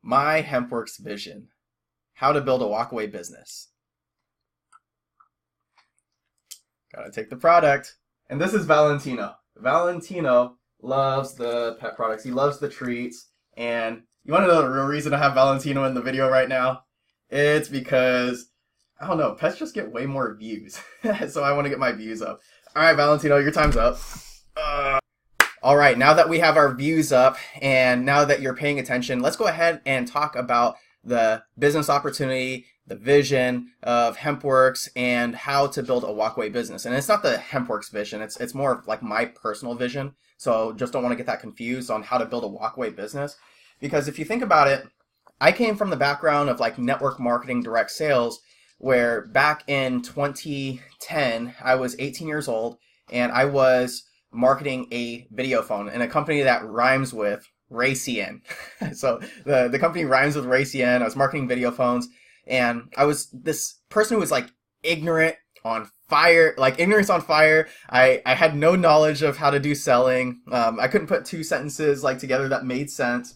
My Hempworx vision. How to build a walkaway business. Gotta take the product. And this is Valentino. Valentino loves the pet products. He loves the treats. And you want to know the real reason I have Valentino in the video right now? It's because, I don't know, pets just get way more views. So I want to get my views up. Alright, Valentino, your time's up. Alright, now that we have our views up and now that you're paying attention, let's go ahead and talk about the business opportunity, the vision of Hempworx, and how to build a walkaway business. And it's not the Hempworx vision, it's more of like my personal vision. So just don't want to get that confused on how to build a walkaway business. Because if you think about it, I came from the background of like network marketing, direct sales, where back in 2010, I was 18 years old and I was marketing a video phone in a company that rhymes with Raycn. So the company rhymes with Raycn. I was marketing video phones, and I was this person who was like ignorant on fire, like ignorance on fire. I had no knowledge of how to do selling. I couldn't put two sentences like together that made sense.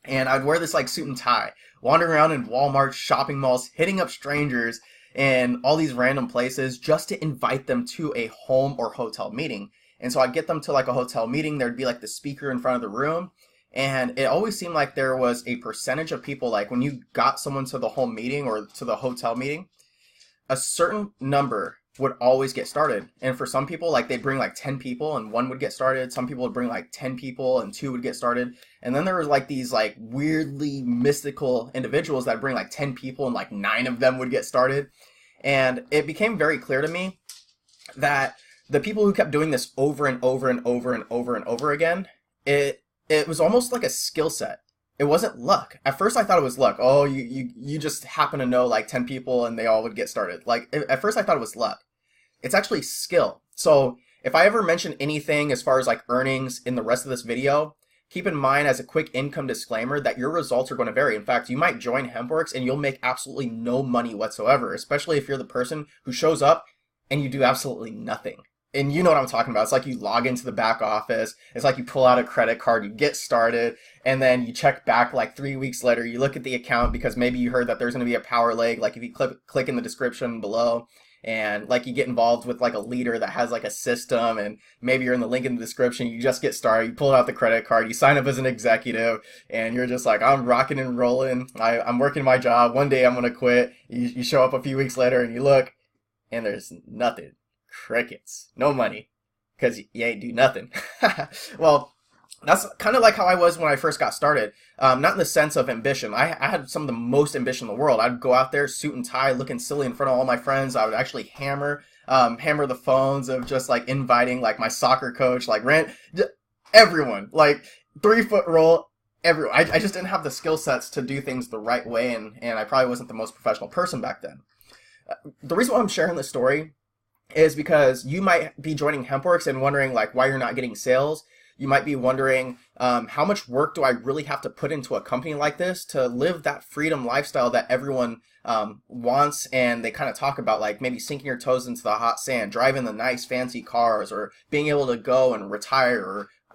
And I'd wear this like suit and tie, wandering around in Walmart, shopping malls, hitting up strangers in all these random places just to invite them to a home or hotel meeting. And so I'd get them to like a hotel meeting. There'd be like the speaker in front of the room. And it always seemed like there was a percentage of people, like when you got someone to the home meeting or to the hotel meeting, a certain number would always get started. And for some people, like they'd bring like 10 people and one would get started. Some people would bring like 10 people and two would get started. And then there was like these like weirdly mystical individuals that bring like 10 people and like 9 of them would get started. And it became very clear to me that the people who kept doing this over and over and over and over and over again, it was almost like a skill set. It wasn't luck. At first I thought it was luck. Oh, you just happen to know like 10 people and they all would get started. Like at first I thought it was luck. It's actually skill. So if I ever mention anything as far as like earnings in the rest of this video, keep in mind as a quick income disclaimer that your results are going to vary. In fact, you might join Hempworx and you'll make absolutely no money whatsoever, especially if you're the person who shows up and you do absolutely nothing. And you know what I'm talking about. It's like you log into the back office. It's like you pull out a credit card, you get started, and then you check back like 3 weeks later. You look at the account because maybe you heard that there's going to be a power leg. Like if you click in the description below, and like you get involved with like a leader that has like a system, and maybe you're in the link in the description. You just get started. You pull out the credit card. You sign up as an executive, and you're just like, I'm rocking and rolling. I'm working my job. One day I'm going to quit. You show up a few weeks later, and you look, and there's nothing. Crickets. No money. Because you ain't do nothing. Well, that's kind of like how I was when I first got started. Not in the sense of ambition. I had some of the most ambition in the world. I'd go out there, suit and tie, looking silly in front of all my friends. I would actually hammer the phones of just like inviting like my soccer coach, like everyone, like 3-foot roll, everyone. I just didn't have the skill sets to do things the right way, and I probably wasn't the most professional person back then. The reason why I'm sharing this story is because you might be joining Hempworx and wondering like why you're not getting sales. You might be wondering how much work do I really have to put into a company like this to live that freedom lifestyle that everyone wants, and they kind of talk about, like maybe sinking your toes into the hot sand, driving the nice fancy cars, or being able to go and retire,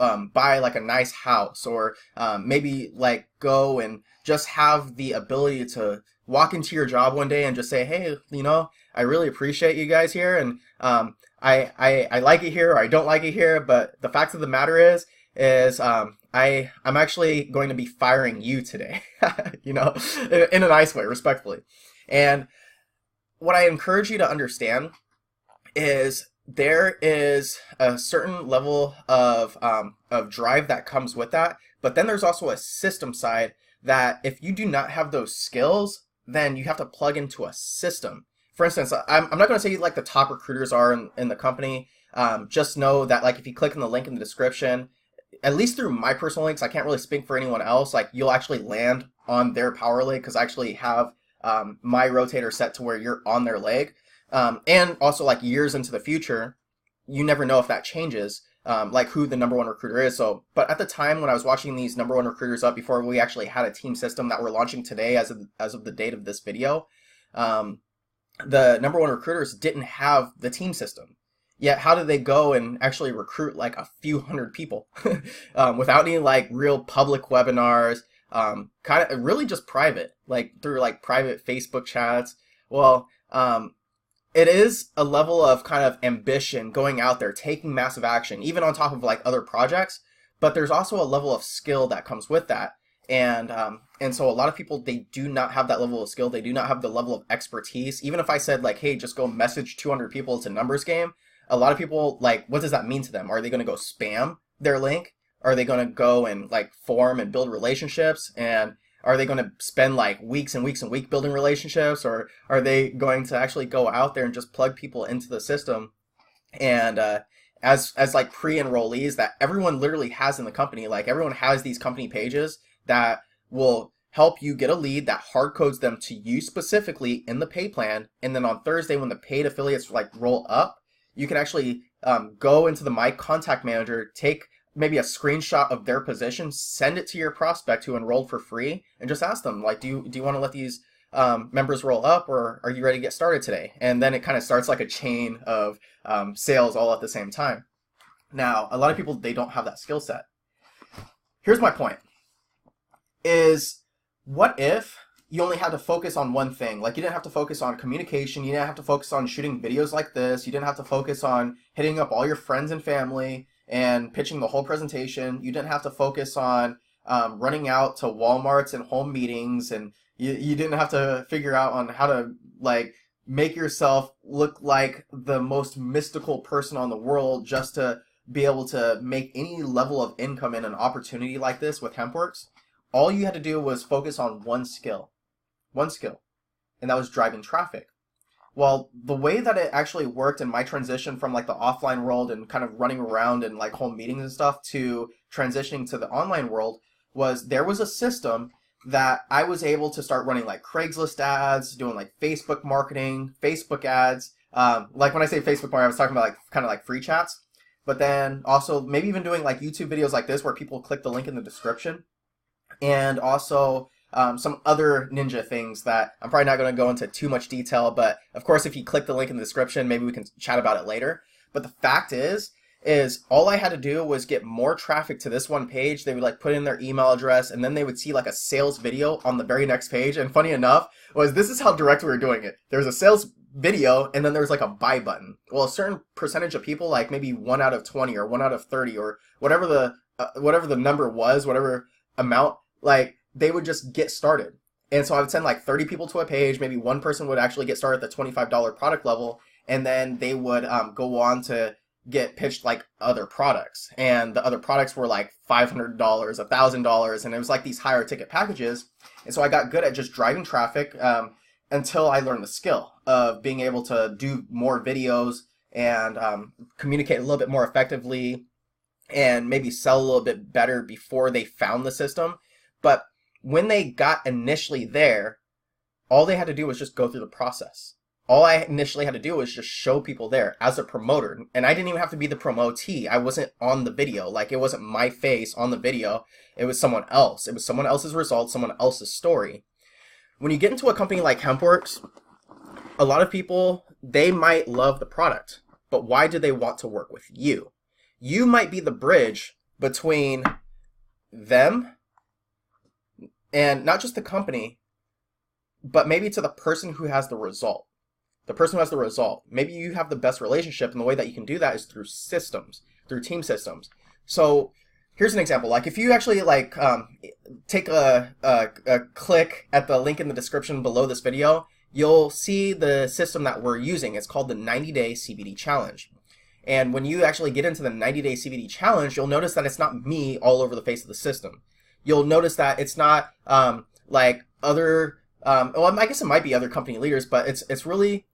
or buy like a nice house, or maybe like go and just have the ability to walk into your job one day and just say, hey, you know, I really appreciate you guys here, and I like it here, or I don't like it here, but the fact of the matter is I'm actually going to be firing you today, you know, in a nice way, respectfully. And what I encourage you to understand is there is a certain level of drive that comes with that, but then there's also a system side that if you do not have those skills, then you have to plug into a system. For instance, I'm not going to say like the top recruiters are in the company. Just know that like if you click on the link in the description, at least through my personal links, I can't really speak for anyone else. Like you'll actually land on their power leg because I actually have my rotator set to where you're on their leg. And also like years into the future, you never know if that changes. Like who the number one recruiter is. So, but at the time when I was watching these number one recruiters up before we actually had a team system that we're launching today as of the date of this video, the number one recruiters didn't have the team system. Yet how did they go and actually recruit like a few hundred people without any like real public webinars, kind of really just private, like through like private Facebook chats. Well, it is a level of kind of ambition going out there, taking massive action, even on top of like other projects. But there's also a level of skill that comes with that. And so a lot of people, they do not have that level of skill. They do not have the level of expertise. Even if I said like, hey, just go message 200 people, it's a numbers game. A lot of people, like, what does that mean to them? Are they going to go spam their link? Are they going to go and like form and build relationships? And are they going to spend like weeks and weeks and weeks building relationships? Or are they going to actually go out there and just plug people into the system? And as like pre-enrollees that everyone literally has in the company, like everyone has these company pages that will help you get a lead that hard codes them to you specifically in the pay plan. And then on Thursday, when the paid affiliates like roll up, you can actually go into the My Contact Manager, take maybe a screenshot of their position, send it to your prospect who enrolled for free, and just ask them, like, do you want to let these members roll up, or are you ready to get started today? And then it kind of starts like a chain of sales all at the same time. Now, a lot of people, they don't have that skill set. Here's my point, is what if you only had to focus on one thing? Like, you didn't have to focus on communication, you didn't have to focus on shooting videos like this, you didn't have to focus on hitting up all your friends and family and pitching the whole presentation, you didn't have to focus on running out to Walmarts and home meetings, and you didn't have to figure out on how to like make yourself look like the most mystical person on the world just to be able to make any level of income in an opportunity like this with Hempworx. All you had to do was focus on one skill, and that was driving traffic. Well, the way that it actually worked in my transition from like the offline world and kind of running around and like home meetings and stuff to transitioning to the online world was there was a system that I was able to start running like Craigslist ads, doing like Facebook marketing, Facebook ads. Like when I say Facebook marketing, I was talking about like kind of like free chats, but then also maybe even doing like YouTube videos like this where people click the link in the description. And also some other ninja things that I'm probably not going to go into too much detail, but of course, if you click the link in the description, maybe we can chat about it later. But the fact is all I had to do was get more traffic to this one page. They would like put in their email address, and then they would see like a sales video on the very next page. And funny enough, this is how direct we were doing it. There was a sales video, and then there was like a buy button. Well, a certain percentage of people, like maybe 1 out of 20 or 1 out of 30 or whatever the number was, whatever amount, like they would just get started. And so I would send like 30 people to a page. Maybe one person would actually get started at the $25 product level, and then they would go on to get pitched like other products. And the other products were like $500, $1,000, and it was like these higher ticket packages. And so I got good at just driving traffic until I learned the skill of being able to do more videos and communicate a little bit more effectively and maybe sell a little bit better before they found the system. But when they got initially there, all they had to do was just go through the process. All I initially had to do was just show people there as a promoter. And I didn't even have to be the promotee. I wasn't on the video. Like, it wasn't my face on the video. It was someone else. It was someone else's result, someone else's story. When you get into a company like Hempworx, a lot of people, they might love the product, but why do they want to work with you? You might be the bridge between them and not just the company, but maybe to the person who has the result. The person who has the result. Maybe you have the best relationship, and the way that you can do that is through systems, through team systems. So here's an example. Like if you actually like take a click at the link in the description below this video, you'll see the system that we're using. It's called the 90-Day CBD Challenge. And when you actually get into the 90-Day CBD Challenge, you'll notice that it's not me all over the face of the system. You'll notice that it's not like other, well, I guess it might be other company leaders, but it's really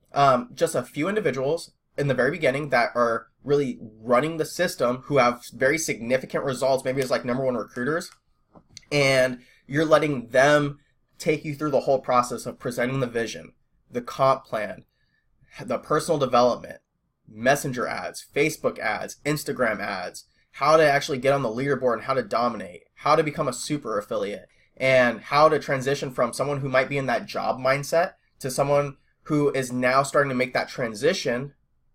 just a few individuals in the very beginning that are really running the system who have very significant results. Maybe it's like #1 recruiters, and you're letting them take you through the whole process of presenting the vision, the comp plan, the personal development, messenger ads, Facebook ads, Instagram ads, how to actually get on the leaderboard and how to dominate, how to become a super affiliate, and how to transition from someone who might be in that job mindset to someone who is now starting to make that transition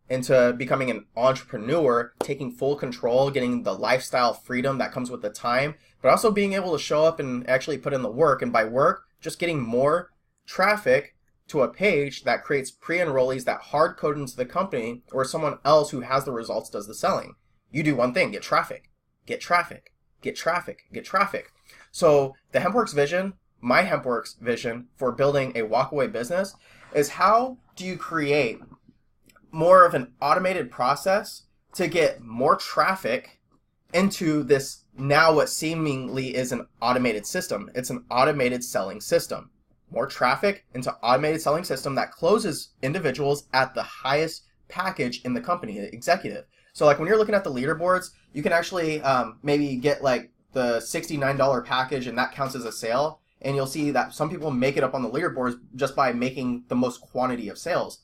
into becoming an entrepreneur, taking full control, getting the lifestyle freedom that comes with the time, but also being able to show up and actually put in the work. And by work, just getting more traffic to a page that creates pre-enrollees that hard code into the company, or someone else who has the results does the selling. You do one thing: get traffic, get traffic, get traffic, get traffic. So the Hempworx vision, my Hempworx vision for building a walkaway business, is how do you create more of an automated process to get more traffic into this now what seemingly is an automated system. It's an automated selling system. More traffic into automated selling system that closes individuals at the highest package in the company, the executive. So like when you're looking at the leaderboards, you can actually maybe get like the $69 package, and that counts as a sale. And you'll see that some people make it up on the leaderboards just by making the most quantity of sales.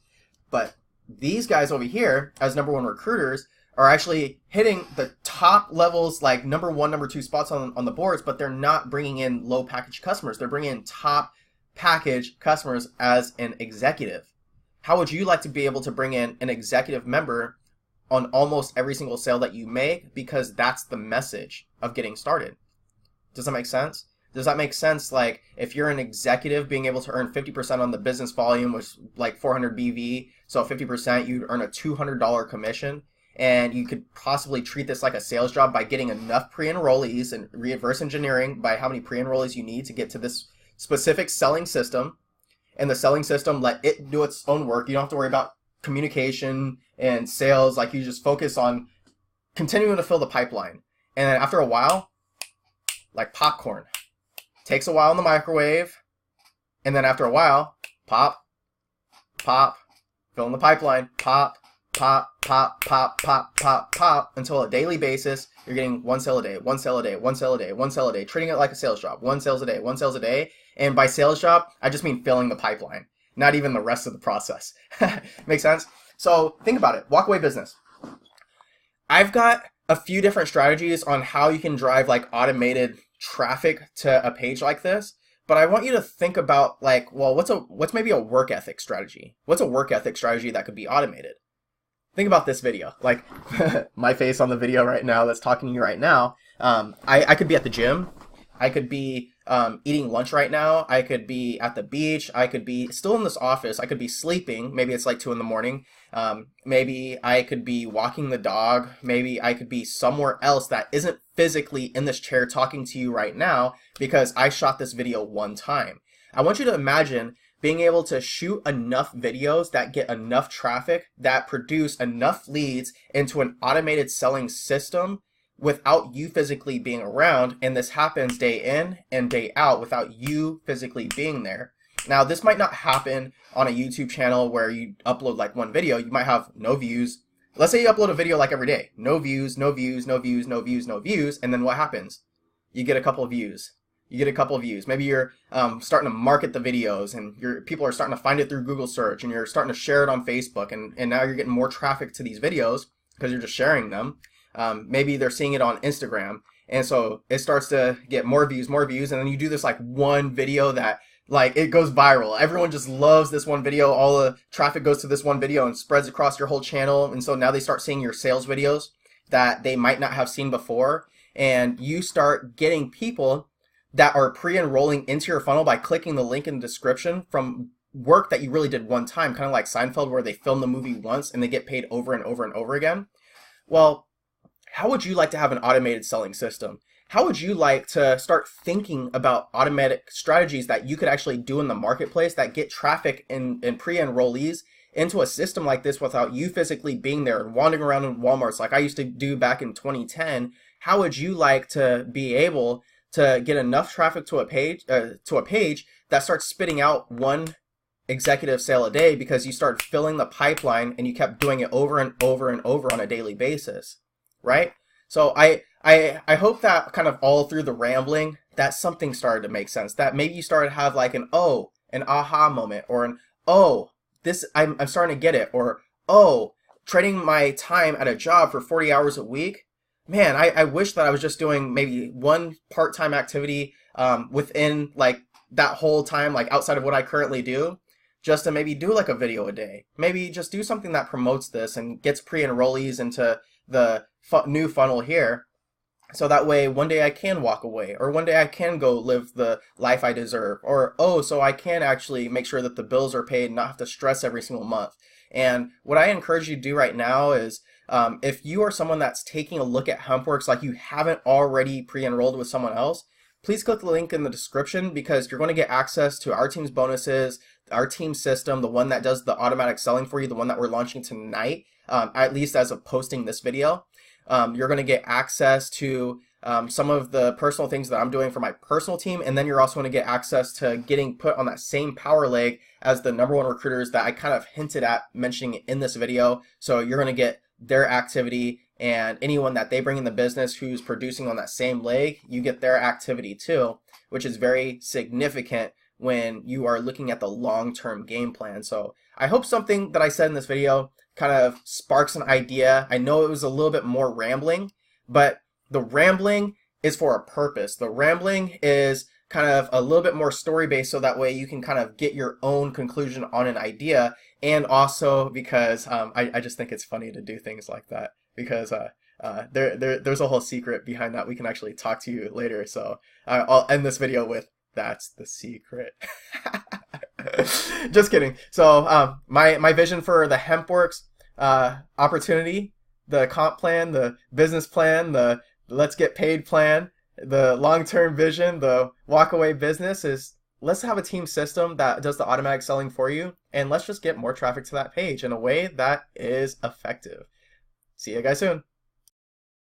But these guys over here, as number one recruiters, are actually hitting the top levels, like number one, number two spots on the boards, but they're not bringing in low package customers. They're bringing in top package customers as an executive. How would you like to be able to bring in an executive member on almost every single sale that you make? Because that's the message of getting started. Does that make sense? Does that make sense? Like if you're an executive, being able to earn 50% on the business volume, which like 400 BV, so 50%, you'd earn a $200 commission. And you could possibly treat this like a sales job by getting enough pre-enrollees and reverse engineering by how many pre-enrollees you need to get to this specific selling system. And the selling system, let it do its own work. You don't have to worry about communication and sales. Like you just focus on continuing to fill the pipeline. And then after a while, like popcorn, takes a while in the microwave. And then after a while, pop, pop, fill in the pipeline, pop, pop, pop, pop, pop, pop, pop, until on a daily basis, you're getting one sale a day, one sale a day, one sale a day, one sale a day, treating it like a sales job, one sales a day, one sales a day. And by sales job, I just mean filling the pipeline, not even the rest of the process. Makes sense? So think about it. Walkaway business. I've got a few different strategies on how you can drive like automated traffic to a page like this. But I want you to think about like, well, what's maybe a work ethic strategy? What's a work ethic strategy that could be automated? Think about this video, like my face on the video right now that's talking to you right now. I could be at the gym. I could be eating lunch right now. I could be at the beach. I could be still in this office. I could be sleeping. Maybe it's like 2 a.m. Maybe I could be walking the dog. Maybe I could be somewhere else that isn't physically in this chair talking to you right now because I shot this video one time. I want you to imagine being able to shoot enough videos that get enough traffic, that produce enough leads into an automated selling system without you physically being around. And this happens day in and day out without you physically being there. Now, this might not happen on a YouTube channel where you upload like one video. You might have no views. Let's say you upload a video like every day. No views, no views, no views, no views, no views. And then what happens? You get a couple of views. You get a couple of views. Maybe you're starting to market the videos and people are starting to find it through Google search, and you're starting to share it on Facebook, and now you're getting more traffic to these videos because you're just sharing them. Maybe they're seeing it on Instagram, and so it starts to get more views, and then you do this like one video that like it goes viral. Everyone just loves this one video. All the traffic goes to this one video and spreads across your whole channel, and so now they start seeing your sales videos that they might not have seen before, and you start getting people that are pre-enrolling into your funnel by clicking the link in the description from work that you really did one time, kind of like Seinfeld, where they film the movie once and they get paid over and over and over again. Well, how would you like to have an automated selling system? How would you like to start thinking about automatic strategies that you could actually do in the marketplace that get traffic and pre-enrollees into a system like this without you physically being there and wandering around in Walmarts like I used to do back in 2010? How would you like to be able to get enough traffic to a page that starts spitting out one executive sale a day because you started filling the pipeline and you kept doing it over and over and over on a daily basis, right? So I hope that kind of all through the rambling, that something started to make sense, that maybe you started to have like an aha moment, or an I'm starting to get it, or trading my time at a job for 40 hours a week. Man, I wish that I was just doing maybe one part-time activity within like that whole time, like outside of what I currently do. just to maybe do like a video a day. Maybe just do something that promotes this and gets pre-enrollees into the new funnel here. So that way, one day I can walk away, or one day I can go live the life I deserve, or oh, so I can actually make sure that the bills are paid and not have to stress every single month. And what I encourage you to do right now is, if you are someone that's taking a look at Hempworx like you haven't already pre-enrolled with someone else, please click the link in the description, because you're going to get access to our team's bonuses, our team system, the one that does the automatic selling for you, the one that we're launching tonight, at least as of posting this video. You're going to get access to some of the personal things that I'm doing for my personal team, and then you're also going to get access to getting put on that same power leg as the #1 recruiters that I kind of hinted at mentioning in this video. So you're going to get their activity, and anyone that they bring in the business who's producing on that same leg, you get their activity too, which is very significant when you are looking at the long-term game plan. So I hope something that I said in this video kind of sparks an idea. I know it was a little bit more rambling, but the rambling is for a purpose. The rambling is kind of a little bit more story-based, so that way you can kind of get your own conclusion on an idea, and also because I just think it's funny to do things like that, because there's a whole secret behind that. We can actually talk to you later, so I'll end this video with, that's the secret. Just kidding. So my vision for the Hempworx opportunity, the comp plan, the business plan, the let's get paid plan, the long-term vision, the walkaway business is, let's have a team system that does the automatic selling for you, and let's just get more traffic to that page in a way that is effective. See you guys soon.